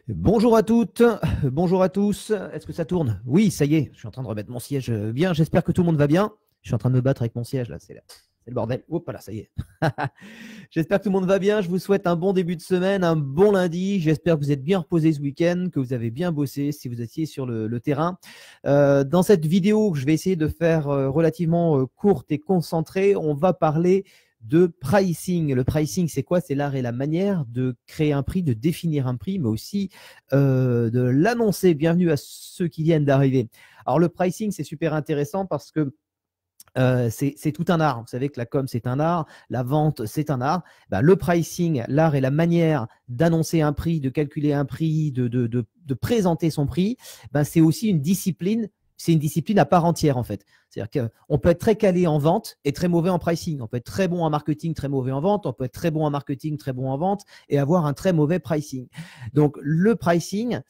Bonjour à toutes, bonjour à tous. Est-ce que ça tourne? Oui, ça y est, je suis en train de remettre mon siège bien. J'espère que tout le monde va bien. Je suis en train de me battre avec mon siège là, c'est le bordel. Hop là, ça y est. J'espère que tout le monde va bien. Je vous souhaite un bon début de semaine, un bon lundi. J'espère que vous êtes bien reposés ce week-end, que vous avez bien bossé si vous étiez sur le terrain. Dans cette vidéo que je vais essayer de faire relativement courte et concentrée, on va parler de pricing. Le pricing, c'est quoi? C'est l'art et la manière de créer un prix, de définir un prix, mais aussi de l'annoncer. Bienvenue à ceux qui viennent d'arriver. Alors le pricing, c'est super intéressant parce que c'est tout un art. Vous savez que la com, c'est un art, la vente, c'est un art. Ben, le pricing, l'art et la manière d'annoncer un prix, de calculer un prix, de présenter son prix, ben, c'est aussi une discipline. C'est une discipline à part entière en fait. C'est-à-dire qu'on peut être très calé en vente et très mauvais en pricing. On peut être très bon en marketing, très mauvais en vente. On peut être très bon en marketing, très bon en vente et avoir un très mauvais pricing. Donc le pricing,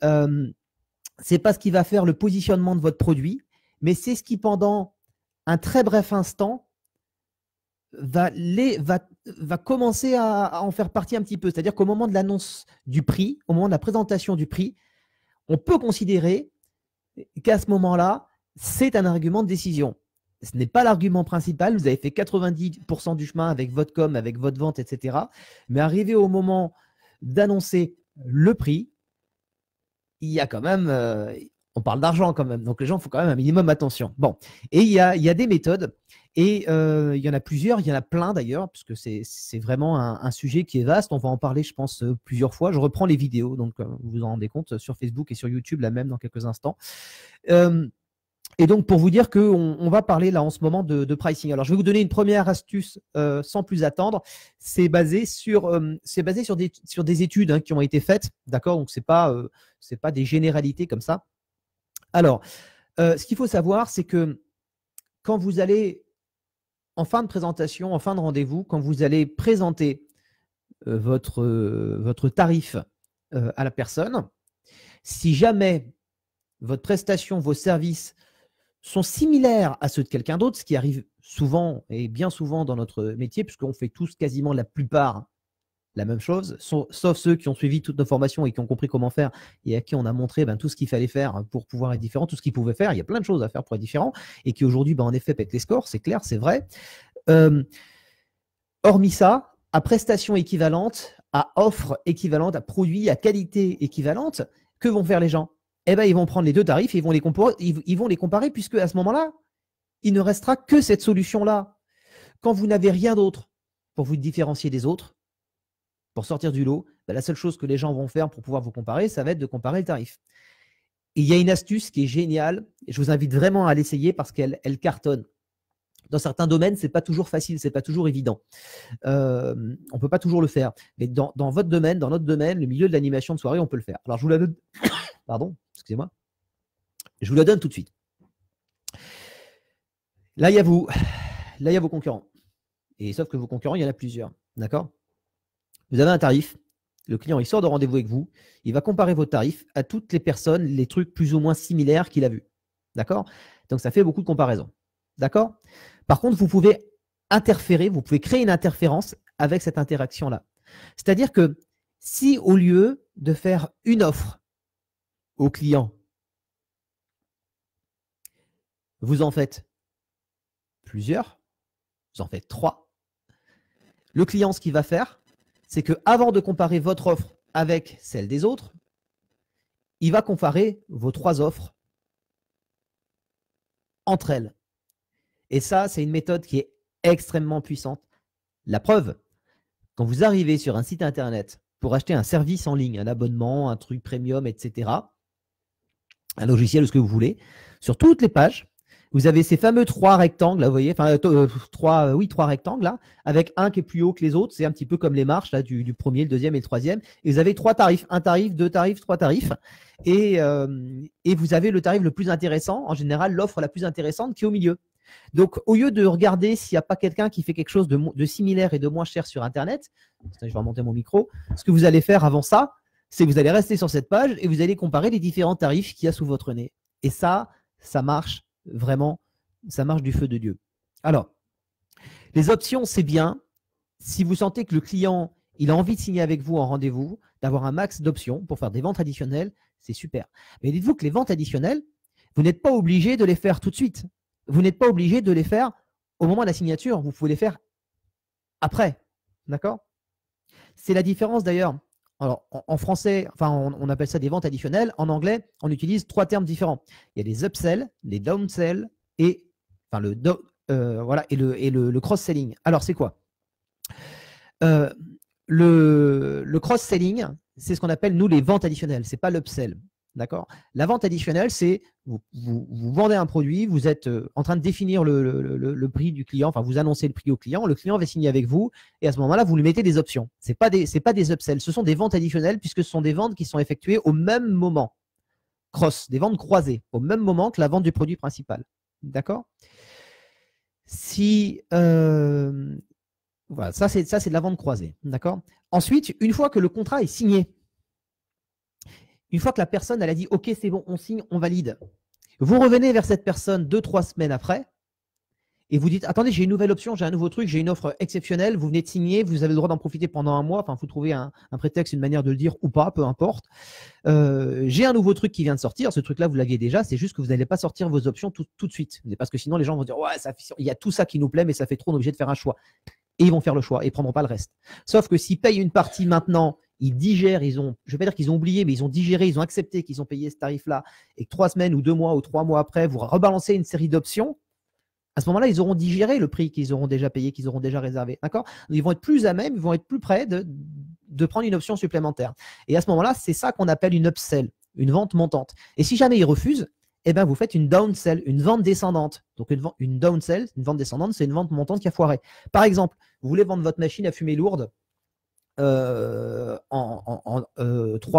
c'est pas ce qui va faire le positionnement de votre produit, mais c'est ce qui pendant un très bref instant va commencer à en faire partie un petit peu. C'est-à-dire qu'au moment de l'annonce du prix, au moment de la présentation du prix, on peut considérer qu'à ce moment-là, c'est un argument de décision. Ce n'est pas l'argument principal. Vous avez fait 90% du chemin avec votre com, avec votre vente, etc. Mais arrivé au moment d'annoncer le prix, il y a quand même, on parle d'argent quand même, donc les gens font quand même un minimum attention. Bon, et il y a des méthodes, et il y en a plusieurs, il y en a plein d'ailleurs, puisque c'est vraiment un sujet qui est vaste. On va en parler, je pense, plusieurs fois. Je reprends les vidéos, donc vous vous en rendez compte, sur Facebook et sur YouTube, là même, dans quelques instants. Et donc, pour vous dire qu'on va parler là en ce moment de pricing. Alors, je vais vous donner une première astuce sans plus attendre. C'est basé sur des études qui ont été faites, d'accord? Donc, c'est pas des généralités comme ça. Alors, ce qu'il faut savoir, c'est que quand vous allez en fin de présentation, en fin de rendez-vous, quand vous allez présenter votre tarif à la personne, si jamais votre prestation, vos services sont similaires à ceux de quelqu'un d'autre, ce qui arrive souvent et bien souvent dans notre métier, puisqu'on fait tous quasiment la plupart la même chose, sauf ceux qui ont suivi toutes nos formations et qui ont compris comment faire et à qui on a montré tout ce qu'il fallait faire pour pouvoir être différent, tout ce qu'ils pouvaient faire. Il y a plein de choses à faire pour être différent et qui aujourd'hui, en effet, pètent les scores, c'est clair, c'est vrai. Hormis ça, à prestations équivalentes, à offres équivalentes, à produits, à qualité équivalente, que vont faire les gens? Eh ben, ils vont prendre les deux tarifs et ils vont les comparer, puisque à ce moment-là, il ne restera que cette solution-là. Quand vous n'avez rien d'autre pour vous différencier des autres, pour sortir du lot, la seule chose que les gens vont faire pour pouvoir vous comparer, ça va être de comparer le tarif. Et il y a une astuce qui est géniale, et je vous invite vraiment à l'essayer parce qu'elle cartonne. Dans certains domaines, ce n'est pas toujours facile, ce n'est pas toujours évident. On ne peut pas toujours le faire. Mais dans votre domaine, dans notre domaine, le milieu de l'animation de soirée, on peut le faire. Alors, je vous la donne. Pardon, excusez-moi. Je vous la donne tout de suite. Là, il y a vous. Là, il y a vos concurrents. Et sauf que vos concurrents, il y en a plusieurs. D'accord? Vous avez un tarif. Le client, il sort de rendez-vous avec vous. Il va comparer vos tarifs à toutes les personnes, les trucs plus ou moins similaires qu'il a vus. D'accord? Donc, ça fait beaucoup de comparaisons. D'accord? Par contre, vous pouvez interférer, vous pouvez créer une interférence avec cette interaction-là. C'est-à-dire que si au lieu de faire une offre au client, vous en faites plusieurs, vous en faites 3, le client, ce qu'il va faire, c'est qu'avant de comparer votre offre avec celle des autres, il va comparer vos 3 offres entre elles. Et ça, c'est une méthode qui est extrêmement puissante. La preuve, quand vous arrivez sur un site internet pour acheter un service en ligne, un abonnement, un truc premium, etc., un logiciel ou ce que vous voulez, sur toutes les pages, vous avez ces fameux 3 rectangles, là, vous voyez, 3 rectangles, là, avec un qui est plus haut que les autres. C'est un petit peu comme les marches là, du premier, le deuxième et le troisième. Et vous avez 3 tarifs, 1 tarif, 2 tarifs, 3 tarifs. Et vous avez le tarif le plus intéressant, en général, l'offre la plus intéressante qui est au milieu. Donc, au lieu de regarder s'il n'y a pas quelqu'un qui fait quelque chose de similaire et de moins cher sur Internet, je vais remonter mon micro, ce que vous allez faire avant ça, c'est que vous allez rester sur cette page et vous allez comparer les différents tarifs qu'il y a sous votre nez. Et ça marche vraiment, ça marche du feu de Dieu. Alors, les options, c'est bien. Si vous sentez que le client, il a envie de signer avec vous en rendez-vous, d'avoir un max d'options pour faire des ventes additionnelles, c'est super. Mais dites-vous que les ventes additionnelles, vous n'êtes pas obligé de les faire tout de suite. Vous n'êtes pas obligé de les faire au moment de la signature. Vous pouvez les faire après. D'accord? C'est la différence d'ailleurs. Alors, en français, enfin, on appelle ça des ventes additionnelles. En anglais, on utilise 3 termes différents. Il y a les upsells, les downsells et, enfin, voilà, et le cross-selling. Alors, c'est quoi? Le cross-selling, c'est ce qu'on appelle, nous, les ventes additionnelles. Ce n'est pas l'upsell. D'accord? La vente additionnelle, c'est vous vendez un produit, vous êtes en train de définir le prix du client, enfin, vous annoncez le prix au client va signer avec vous, et à ce moment-là, vous lui mettez des options. Ce n'est pas des upsells, ce sont des ventes additionnelles, puisque ce sont des ventes qui sont effectuées au même moment. Cross, des ventes croisées, au même moment que la vente du produit principal. D'accord? Si voilà, ça c'est de la vente croisée. D'accord? Ensuite, une fois que le contrat est signé, une fois que la personne elle a dit « Ok, c'est bon, on signe, on valide », vous revenez vers cette personne 2-3 semaines après et vous dites « Attendez, j'ai une nouvelle option, j'ai un nouveau truc, j'ai une offre exceptionnelle, vous venez de signer, vous avez le droit d'en profiter pendant un mois. » Enfin, vous trouvez un prétexte, une manière de le dire ou pas, peu importe. J'ai un nouveau truc qui vient de sortir. Ce truc-là, vous l'aviez déjà. C'est juste que vous n'allez pas sortir vos options tout de suite. Parce que sinon, les gens vont dire « Ouais, il y a tout ça qui nous plaît, mais ça fait trop, on est obligé de faire un choix. » Et ils vont faire le choix et ne prendront pas le reste. Sauf que s'ils payent une partie maintenant, ils digèrent, je ne vais pas dire qu'ils ont oublié, mais ils ont digéré, ils ont accepté qu'ils ont payé ce tarif-là, et que 3 semaines ou 2 mois ou 3 mois après, vous rebalancez une série d'options, à ce moment-là, ils auront digéré le prix qu'ils auront déjà payé, qu'ils auront déjà réservé. D'accord? Ils vont être plus à même, ils vont être plus près de prendre une option supplémentaire. Et à ce moment-là, c'est ça qu'on appelle une upsell, une vente montante. Et si jamais ils refusent, eh ben, vous faites une downsell, une vente descendante. Donc, une downsell, une vente descendante, c'est une vente montante qui a foiré. Par exemple, vous voulez vendre votre machine à fumée lourde 3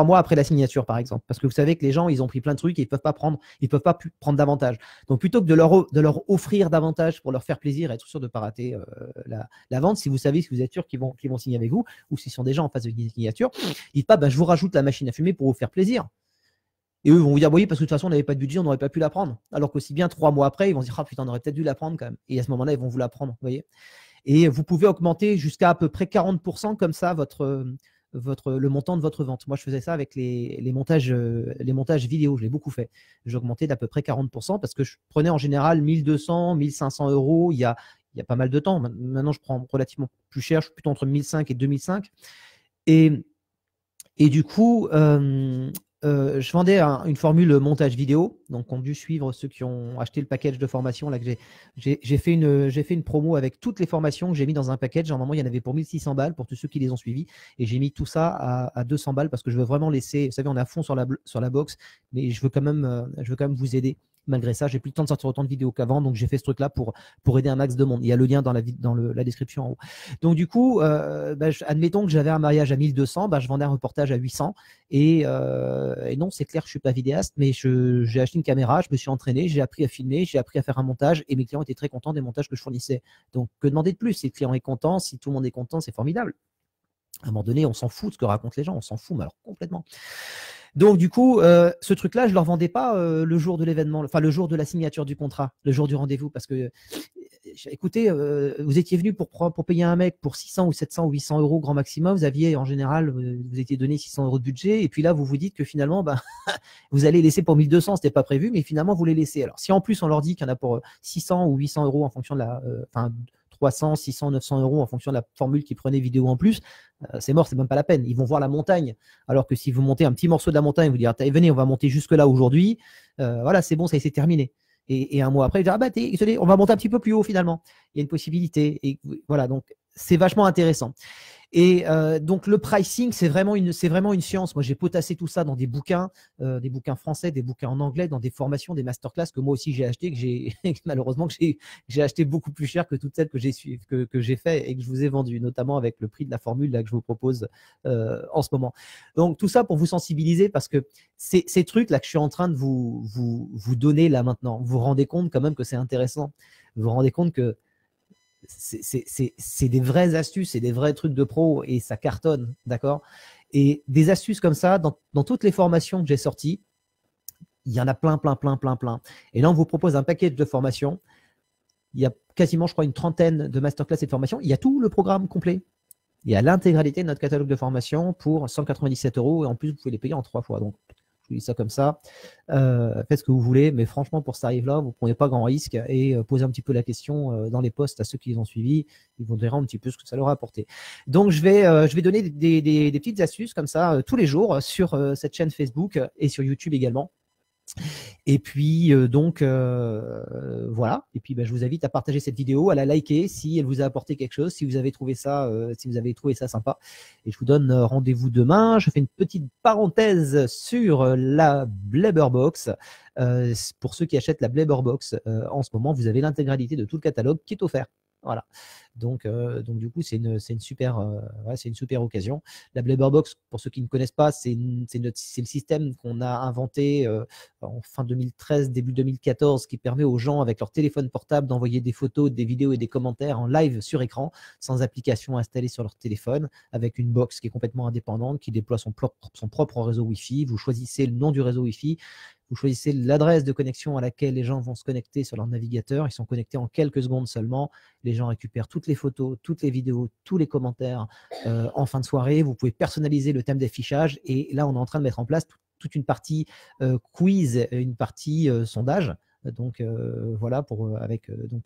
mois après la signature, par exemple. Parce que vous savez que les gens, ils ont pris plein de trucs et ils ne peuvent pas prendre davantage. Donc, plutôt que de leur offrir davantage pour leur faire plaisir et être sûr de ne pas rater la vente, si vous êtes sûr qu'ils vont signer avec vous, ou s'ils sont déjà en phase de signature, dites pas, je vous rajoute la machine à fumer pour vous faire plaisir. Et eux vont vous dire, oui, parce que de toute façon, on n'avait pas de budget, on n'aurait pas pu la prendre. Alors qu'aussi bien 3 mois après, ils vont se dire, ah putain, on aurait peut-être dû la prendre quand même. Et à ce moment-là, ils vont vous la prendre, vous voyez. Et vous pouvez augmenter jusqu'à à peu près 40% comme ça le montant de votre vente. Moi, je faisais ça avec les montages vidéo, je l'ai beaucoup fait. J'augmentais d'à peu près 40% parce que je prenais en général 1200, 1500 euros il y a pas mal de temps. Maintenant, je prends relativement plus cher, je suis plutôt entre 1005 et 2005. Et du coup, je vendais une formule montage vidéo, donc on a dû suivre ceux qui ont acheté le package de formation. Là, que j'ai fait une promo avec toutes les formations que j'ai mis dans un package. Normalement, il y en avait pour 1600 balles pour tous ceux qui les ont suivis. Et j'ai mis tout ça à 200 balles parce que je veux vraiment laisser, vous savez, on est à fond sur la box, mais je veux quand même vous aider. Malgré ça, j'ai plus le temps de sortir autant de vidéos qu'avant, donc j'ai fait ce truc-là pour aider un max de monde. Il y a le lien dans la description en haut. Donc du coup, admettons que j'avais un mariage à 1200, je vendais un reportage à 800. Et non, c'est clair que je suis pas vidéaste, mais j'ai acheté une caméra, je me suis entraîné, j'ai appris à filmer, j'ai appris à faire un montage, et mes clients étaient très contents des montages que je fournissais. Donc que demander de plus? Si le client est content, si tout le monde est content, c'est formidable. À un moment donné, on s'en fout de ce que racontent les gens, on s'en fout, mais alors complètement. Donc du coup, ce truc-là, je ne leur vendais pas le jour de l'événement, enfin le jour de la signature du contrat, le jour du rendez-vous, parce que, écoutez, vous étiez venu pour payer un mec pour 600 ou 700 ou 800 euros grand maximum, vous aviez en général, vous étiez donné 600 euros de budget, et puis là, vous vous dites que finalement, vous allez laisser pour 1200, ce n'était pas prévu, mais finalement, vous les laissez. Alors si en plus, on leur dit qu'il y en a pour 600 ou 800 euros en fonction de 300, 600, 900 euros en fonction de la formule qu'ils prenaient vidéo en plus, c'est mort, c'est même pas la peine. Ils vont voir la montagne. Alors que si vous montez un petit morceau de la montagne, vous dites, venez, on va monter jusque là aujourd'hui, voilà, c'est bon, ça c'est terminé. Et un mois après, vous dites, on va monter un petit peu plus haut finalement. Il y a une possibilité. Et voilà, donc c'est vachement intéressant. Et donc le pricing, c'est vraiment une science. Moi, j'ai potassé tout ça dans des bouquins français, des bouquins en anglais, dans des formations, des masterclass que moi aussi j'ai acheté, malheureusement que j'ai acheté beaucoup plus cher que toutes celles que j'ai fait et que je vous ai vendues, notamment avec le prix de la formule là que je vous propose en ce moment. Donc tout ça pour vous sensibiliser, parce que ces trucs là que je suis en train de vous donner là maintenant, vous vous rendez compte quand même que c'est intéressant. Vous vous rendez compte que c'est des vraies astuces, c'est des vrais trucs de pro et ça cartonne, d'accord? Et des astuces comme ça, dans toutes les formations que j'ai sorties, il y en a plein. Et là, on vous propose un package de formations. Il y a quasiment, je crois, une trentaine de masterclass et de formations. Il y a tout le programme complet. Il y a l'intégralité de notre catalogue de formation pour 197 € et en plus, vous pouvez les payer en 3 fois. Donc, je vous dis ça comme ça. Faites ce que vous voulez, mais franchement, pour ce tarif-là, vous ne prenez pas grand risque et posez un petit peu la question dans les posts à ceux qui les ont suivis. Ils vous diront un petit peu ce que ça leur a apporté. Donc, je vais donner des petites astuces comme ça tous les jours sur cette chaîne Facebook et sur YouTube également. Et puis voilà. Et puis je vous invite à partager cette vidéo, à la liker si elle vous a apporté quelque chose, si vous avez trouvé ça sympa. Et je vous donne rendez-vous demain. Je fais une petite parenthèse sur la Blabberbox. Pour ceux qui achètent la Blabberbox, en ce moment, vous avez l'intégralité de tout le catalogue qui est offert. Voilà. Donc du coup, c'est une super occasion. La Blabberbox, pour ceux qui ne connaissent pas, c'est le système qu'on a inventé en fin 2013, début 2014, qui permet aux gens avec leur téléphone portable d'envoyer des photos, des vidéos et des commentaires en live sur écran, sans application installée sur leur téléphone, avec une box qui est complètement indépendante, qui déploie son propre réseau Wi-Fi. Vous choisissez le nom du réseau Wi-Fi. Vous choisissez l'adresse de connexion à laquelle les gens vont se connecter sur leur navigateur. Ils sont connectés en quelques secondes seulement. Les gens récupèrent toutes les photos, toutes les vidéos, tous les commentaires en fin de soirée. Vous pouvez personnaliser le thème d'affichage. Et là, on est en train de mettre en place toute une partie quiz, une partie sondage. Donc voilà, pour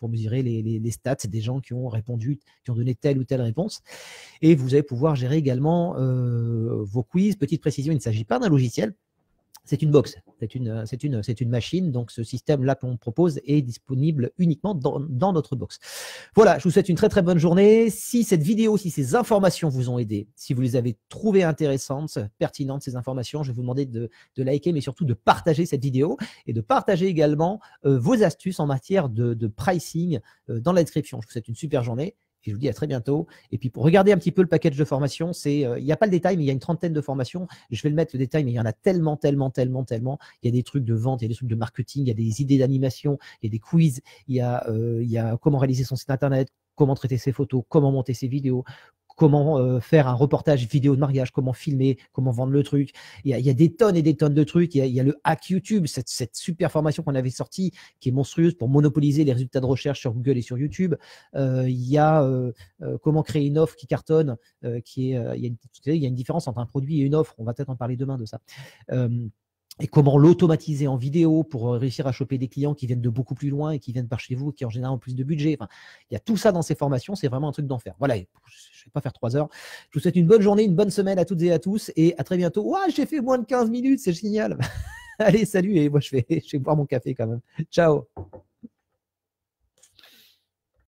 mesurer les stats des gens qui ont répondu, qui ont donné telle ou telle réponse. Et vous allez pouvoir gérer également vos quiz. Petite précision, il ne s'agit pas d'un logiciel. C'est une box, c'est une machine. Donc, ce système-là qu'on propose est disponible uniquement dans notre box. Voilà, je vous souhaite une très, très bonne journée. Si cette vidéo, si ces informations vous ont aidé, si vous les avez trouvées intéressantes, pertinentes, ces informations, je vais vous demander de liker, mais surtout de partager cette vidéo et de partager également vos astuces en matière de pricing dans la description. Je vous souhaite une super journée. Et je vous dis à très bientôt. Et puis pour regarder un petit peu le package de formation, il n'y a pas le détail, mais il y a une trentaine de formations. Je vais le mettre le détail, mais il y en a tellement. Il y a des trucs de vente, il y a des trucs de marketing, il y a des idées d'animation, il y a des quiz, il y a comment réaliser son site internet, comment traiter ses photos, comment monter ses vidéos, comment faire un reportage vidéo de mariage, comment filmer, comment vendre le truc. Il y a des tonnes et des tonnes de trucs. Il y a le hack YouTube, cette super formation qu'on avait sortie, qui est monstrueuse pour monopoliser les résultats de recherche sur Google et sur YouTube. Il y a comment créer une offre qui cartonne, il y a une différence entre un produit et une offre. On va peut-être en parler demain de ça. Et comment l'automatiser en vidéo pour réussir à choper des clients qui viennent de beaucoup plus loin et qui viennent par chez vous, qui en général ont plus de budget. Enfin, il y a tout ça dans ces formations, c'est vraiment un truc d'enfer. Voilà, je ne vais pas faire 3 heures. Je vous souhaite une bonne journée, une bonne semaine à toutes et à tous et à très bientôt. Ouah, j'ai fait moins de 15 minutes, c'est génial. Allez, salut et moi je vais boire mon café quand même. Ciao.